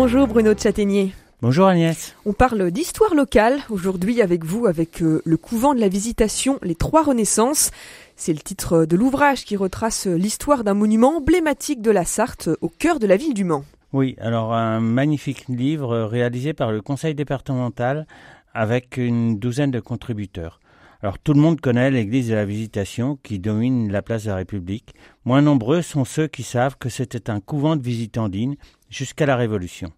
Bonjour Bruno de Châtaignier. Bonjour Agnès. On parle d'histoire locale aujourd'hui avec vous, avec le couvent de la Visitation, les Trois Renaissances. C'est le titre de l'ouvrage qui retrace l'histoire d'un monument emblématique de la Sarthe au cœur de la ville du Mans. Oui, alors un magnifique livre réalisé par le conseil départemental avec une douzaine de contributeurs. Alors tout le monde connaît l'église de la Visitation qui domine la place de la République. Moins nombreux sont ceux qui savent que c'était un couvent de visitandines jusqu'à la Révolution.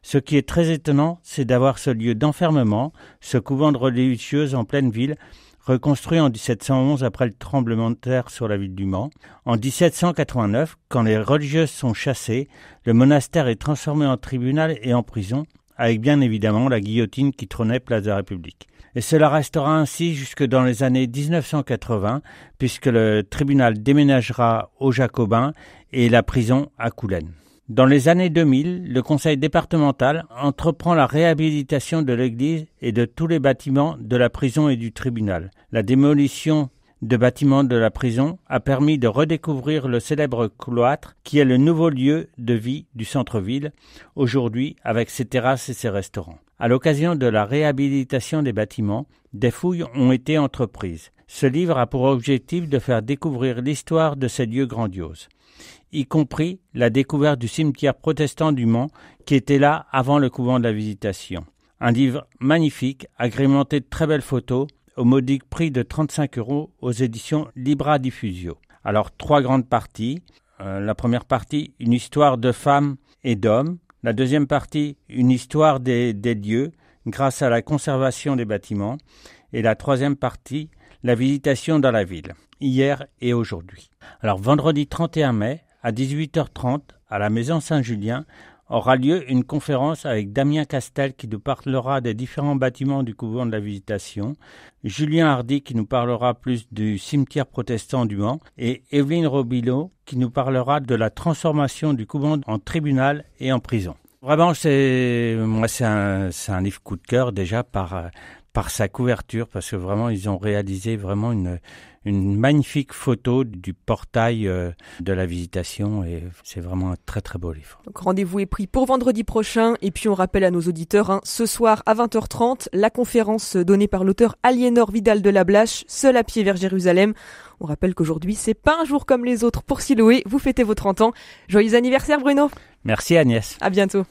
Ce qui est très étonnant, c'est d'avoir ce lieu d'enfermement, ce couvent de religieuses en pleine ville, reconstruit en 1711 après le tremblement de terre sur la ville du Mans. En 1789, quand les religieuses sont chassées, le monastère est transformé en tribunal et en prison, avec bien évidemment la guillotine qui trônait place de la République. Et cela restera ainsi jusque dans les années 1980, puisque le tribunal déménagera aux Jacobins et la prison à Coulennes. Dans les années 2000, le conseil départemental entreprend la réhabilitation de l'église et de tous les bâtiments de la prison et du tribunal. La démolition de bâtiments de la prison a permis de redécouvrir le célèbre cloître qui est le nouveau lieu de vie du centre-ville, aujourd'hui avec ses terrasses et ses restaurants. À l'occasion de la réhabilitation des bâtiments, des fouilles ont été entreprises. Ce livre a pour objectif de faire découvrir l'histoire de ces lieux grandioses, y compris la découverte du cimetière protestant du Mans qui était là avant le couvent de la Visitation. Un livre magnifique, agrémenté de très belles photos, au modique prix de 35 € aux éditions Libra Diffusio. Alors, 3 grandes parties. La première partie, une histoire de femmes et d'hommes. La deuxième partie, une histoire des lieux grâce à la conservation des bâtiments. Et la troisième partie, la visitation dans la ville, hier et aujourd'hui. Alors, vendredi 31 mai, à 18h30, à la Maison Saint-Julien, aura lieu une conférence avec Damien Castel qui nous parlera des différents bâtiments du couvent de la Visitation, Julien Hardy qui nous parlera plus du cimetière protestant du Mans et Evelyne Robineau qui nous parlera de la transformation du couvent en tribunal et en prison. Vraiment, c'est un livre coup de cœur déjà par sa couverture parce que vraiment ils ont réalisé vraiment une magnifique photo du portail de la Visitation et c'est vraiment un très très beau livre. Donc rendez-vous est pris pour vendredi prochain et puis on rappelle à nos auditeurs, ce soir à 20h30, la conférence donnée par l'auteur Aliénor Vidal de Lablache, Seul à pied vers Jérusalem. On rappelle qu'aujourd'hui c'est pas un jour comme les autres pour Siloé, vous fêtez vos 30 ans. Joyeux anniversaire Bruno. Merci Agnès. À bientôt.